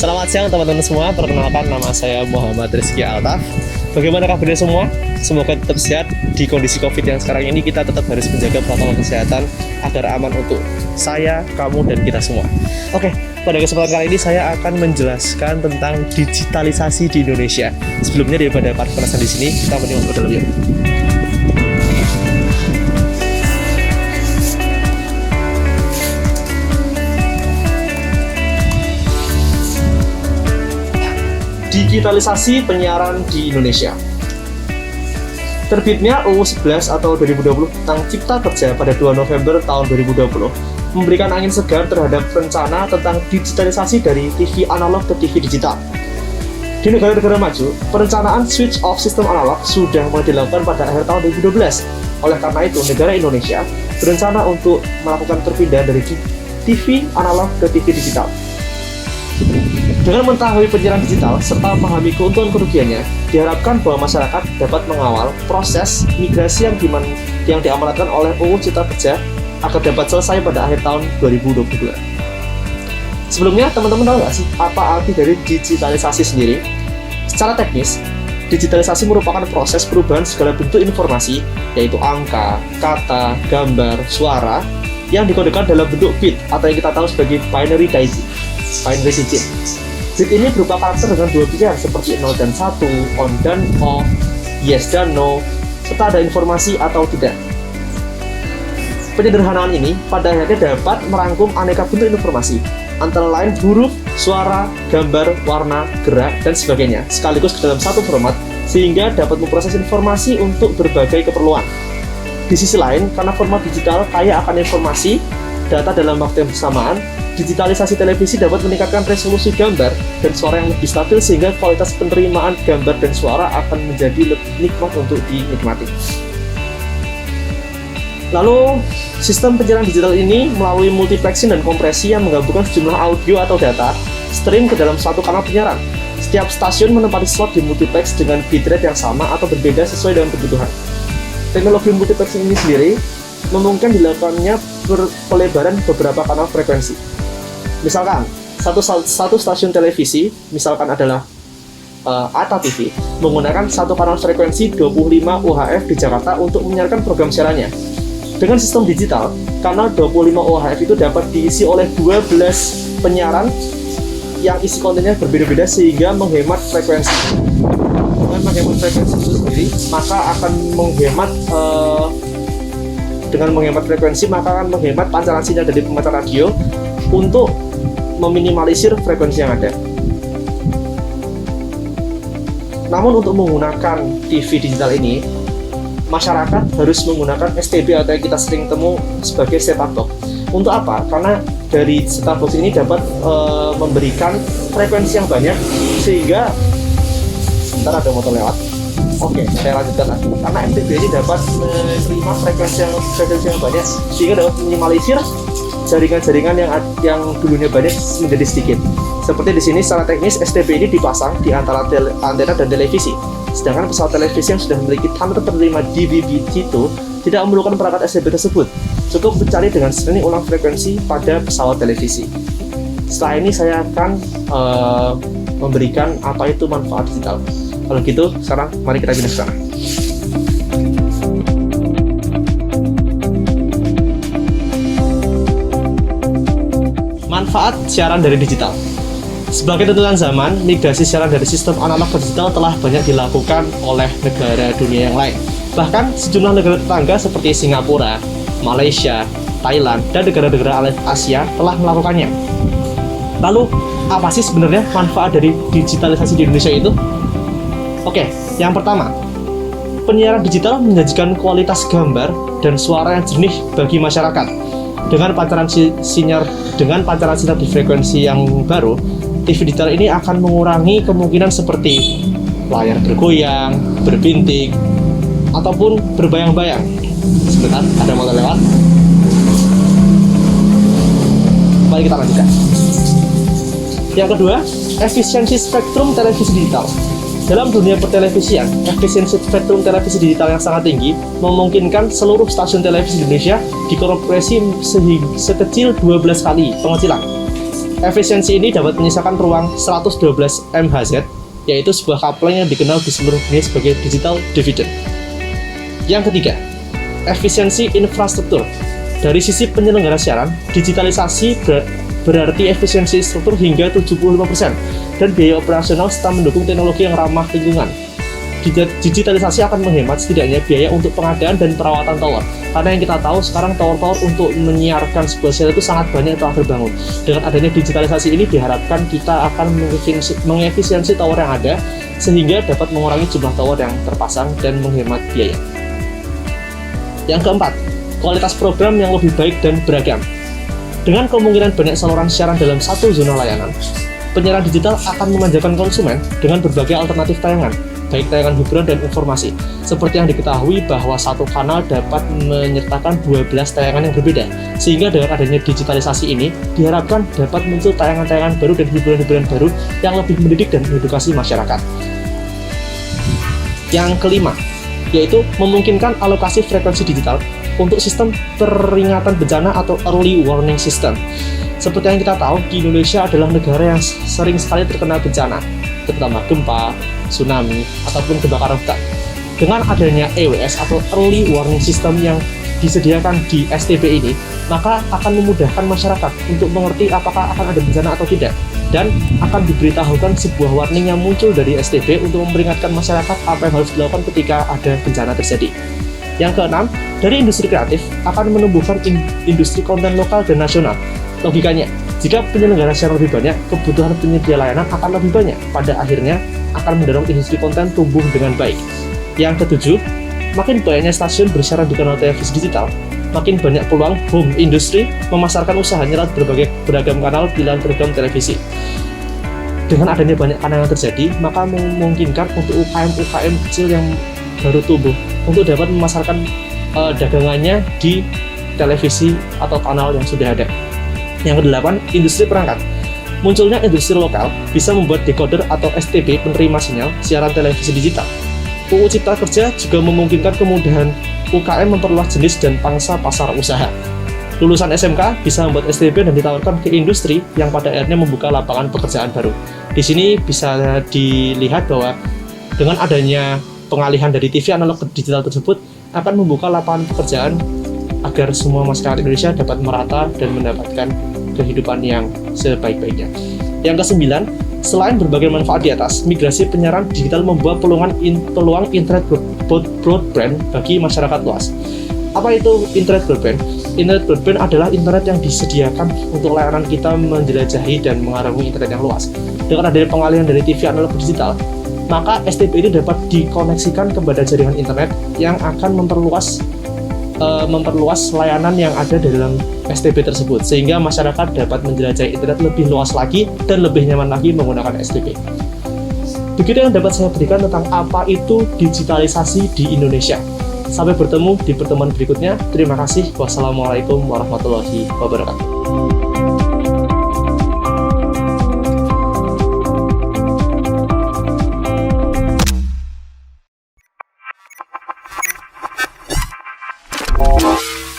Selamat siang teman-teman semua, perkenalkan nama saya Muhammad Rizky Altaf. Bagaimana kabarnya semua? Semoga tetap sehat di kondisi COVID yang sekarang ini. Kita tetap harus menjaga protokol kesehatan agar aman untuk saya, kamu, dan kita semua. Oke, pada kesempatan kali ini saya akan menjelaskan tentang digitalisasi di Indonesia. Sebelumnya daripada penasaran di sini, kita menyimak dulu yuk. Digitalisasi penyiaran di Indonesia. Terbitnya UU 11 atau 2020 tentang Cipta Kerja pada 2 November tahun 2020 memberikan angin segar terhadap rencana tentang digitalisasi dari TV analog ke TV digital. Di negara-negara maju, perencanaan switch off sistem analog sudah mulai dilakukan pada akhir tahun 2012. Oleh karena itu, negara Indonesia berencana untuk melakukan perpindahan dari TV analog ke TV digital. Dengan mengetahui penyiaran digital serta memahami keuntungan kerugiannya, diharapkan bahwa masyarakat dapat mengawal proses migrasi yang diamanatkan oleh UU Cipta Kerja agar dapat selesai pada akhir tahun 2022. Sebelumnya, teman-teman tahu nggak sih apa arti dari digitalisasi sendiri? Secara teknis, digitalisasi merupakan proses perubahan segala bentuk informasi, yaitu angka, kata, gambar, suara, yang dikodekan dalam bentuk bit atau yang kita tahu sebagai binary digit. Bit ini berupa karakter dengan dua pilihan seperti 0 dan 1, on dan off, yes dan no, serta ada informasi atau tidak. Penyederhanaan ini pada akhirnya dapat merangkum aneka bentuk informasi, antara lain huruf, suara, gambar, warna, gerak, dan sebagainya, sekaligus ke dalam satu format, sehingga dapat memproses informasi untuk berbagai keperluan. Di sisi lain, karena format digital kaya akan informasi, data dalam waktu yang bersamaan, digitalisasi televisi dapat meningkatkan resolusi gambar dan suara yang lebih stabil sehingga kualitas penerimaan gambar dan suara akan menjadi lebih nikmat untuk dinikmati. Lalu, sistem penyiaran digital ini melalui multiplexing dan kompresi yang menggabungkan sejumlah audio atau data stream ke dalam suatu kanal penyiaran. Setiap stasiun menempati slot di multiplex dengan bitrate yang sama atau berbeda sesuai dengan kebutuhan. Teknologi multiplexing ini sendiri memungkinkan dilakukannya pelebaran beberapa kanal frekuensi. Misalkan, satu stasiun televisi, misalkan adalah ATA TV, menggunakan satu kanal frekuensi 25 UHF di Jakarta untuk menyiarkan program siarannya. Dengan sistem digital, kanal 25 UHF itu dapat diisi oleh 12 penyiaran yang isi kontennya berbeda-beda sehingga menghemat frekuensi. Dengan menghemat frekuensi itu sendiri, maka akan menghemat dengan menghemat frekuensi, maka akan menghemat pancaran sinyal dari pemancar radio untuk meminimalisir frekuensi yang ada. Namun untuk menggunakan TV digital ini, masyarakat harus menggunakan STB atau yang kita sering temu sebagai set-top box. Untuk apa? Karena dari set-top box ini dapat memberikan frekuensi yang banyak sehingga sebentar ada motor lewat. Oke, saya lanjutkan lagi. Karena STB ini dapat menerima frekuensi yang banyak sehingga dapat minimalisir jaringan-jaringan yang dulunya banyak menjadi sedikit. Seperti di sini secara teknis STB ini dipasang di antara antena dan televisi. Sedangkan pesawat televisi yang sudah memiliki tanda penerima DVB-T2 tidak memerlukan perangkat STB tersebut. Cukup mencari dengan screening ulang frekuensi pada pesawat televisi. Setelah ini saya akan memberikan apa itu manfaat digital. Kalau gitu, sekarang mari kita pindah ke sana. Manfaat siaran dari digital. Sebagai tuntutan zaman, migrasi siaran dari sistem analog ke digital telah banyak dilakukan oleh negara dunia yang lain. Bahkan sejumlah negara tetangga seperti Singapura, Malaysia, Thailand, dan negara-negara Asia telah melakukannya. Lalu, apa sih sebenarnya manfaat dari digitalisasi di Indonesia itu? Oke, yang pertama, penyiaran digital menjanjikan kualitas gambar dan suara yang jernih bagi masyarakat. Dengan pancaran sinyal di frekuensi yang baru, TV digital ini akan mengurangi kemungkinan seperti layar bergoyang, berbintik, ataupun berbayang-bayang. Sebentar, ada motor lewat. Mari kita lanjutkan. Yang kedua, efisiensi spektrum televisi digital. Dalam dunia pertelevisian, efisiensi spektrum televisi digital yang sangat tinggi memungkinkan seluruh stasiun televisi di Indonesia dikoreksi sekecil 12 kali pengecilan. Efisiensi ini dapat menyisakan ruang 112 MHz, yaitu sebuah coupling yang dikenal di seluruh dunia sebagai digital dividend. Yang ketiga, efisiensi infrastruktur. Dari sisi penyelenggara siaran, digitalisasi berarti efisiensi struktur hingga 75% dan biaya operasional serta mendukung teknologi yang ramah lingkungan. Digitalisasi akan menghemat setidaknya biaya untuk pengadaan dan perawatan tower. Karena yang kita tahu sekarang tower-tower untuk menyiarkan sebuah siaran itu sangat banyak telah terbangun. Dengan adanya digitalisasi ini diharapkan kita akan mengefisiensi tower yang ada sehingga dapat mengurangi jumlah tower yang terpasang dan menghemat biaya. Yang keempat, kualitas program yang lebih baik dan beragam. Dengan kemungkinan banyak saluran siaran dalam satu zona layanan, penyiaran digital akan memanjakan konsumen dengan berbagai alternatif tayangan, baik tayangan hiburan dan informasi. Seperti yang diketahui bahwa satu kanal dapat menyertakan 12 tayangan yang berbeda, sehingga dengan adanya digitalisasi ini diharapkan dapat muncul tayangan-tayangan baru dan hiburan-hiburan baru yang lebih mendidik dan mengedukasi masyarakat. Yang kelima, yaitu memungkinkan alokasi frekuensi digital untuk sistem peringatan bencana atau early warning system. Seperti yang kita tahu, di Indonesia adalah negara yang sering sekali terkena bencana, terutama gempa, tsunami, ataupun kebakaran hutan. Dengan adanya EWS atau early warning system yang disediakan di STB ini, maka akan memudahkan masyarakat untuk mengerti apakah akan ada bencana atau tidak, dan akan diberitahukan sebuah warning yang muncul dari STB untuk memperingatkan masyarakat apa yang harus dilakukan ketika ada bencana terjadi. Yang keenam, dari industri kreatif akan menumbuhkan industri konten lokal dan nasional. Logikanya, jika penyelenggara siaran lebih banyak, kebutuhan penyedia layanan akan lebih banyak. Pada akhirnya, akan mendorong industri konten tumbuh dengan baik. Yang ketujuh, makin banyaknya stasiun bersiaran di kanal televisi digital, makin banyak peluang home industry memasarkan usahanya lewat berbagai beragam kanal pilihan program televisi. Dengan adanya banyak kanal yang terjadi, maka memungkinkan untuk UKM-UKM kecil yang baru tumbuh untuk dapat memasarkan dagangannya di televisi atau kanal yang sudah ada. Yang kedelapan, industri perangkat. Munculnya industri lokal bisa membuat decoder atau STB penerima sinyal siaran televisi digital. UU Cipta Kerja juga memungkinkan kemudahan UKM memperluas jenis dan pangsa pasar usaha. Lulusan SMK bisa membuat STB dan ditawarkan ke industri yang pada akhirnya membuka lapangan pekerjaan baru. Di sini bisa dilihat bahwa dengan adanya pengalihan dari TV analog ke digital tersebut akan membuka lapangan pekerjaan agar semua masyarakat Indonesia dapat merata dan mendapatkan kehidupan yang sebaik-baiknya. Yang kesembilan, selain berbagai manfaat di atas, migrasi penyiaran digital membuat peluang internet broadband bagi masyarakat luas. Apa itu internet broadband? Internet broadband adalah internet yang disediakan untuk layanan kita menjelajahi dan mengarungi internet yang luas. Dengan adanya pengalihan dari TV analog ke digital, maka STB ini dapat dikoneksikan kepada jaringan internet yang akan memperluas layanan yang ada dalam STB tersebut, sehingga masyarakat dapat menjelajahi internet lebih luas lagi dan lebih nyaman lagi menggunakan STB. Begitu yang dapat saya berikan tentang apa itu digitalisasi di Indonesia. Sampai bertemu di pertemuan berikutnya. Terima kasih. Wassalamualaikum warahmatullahi wabarakatuh.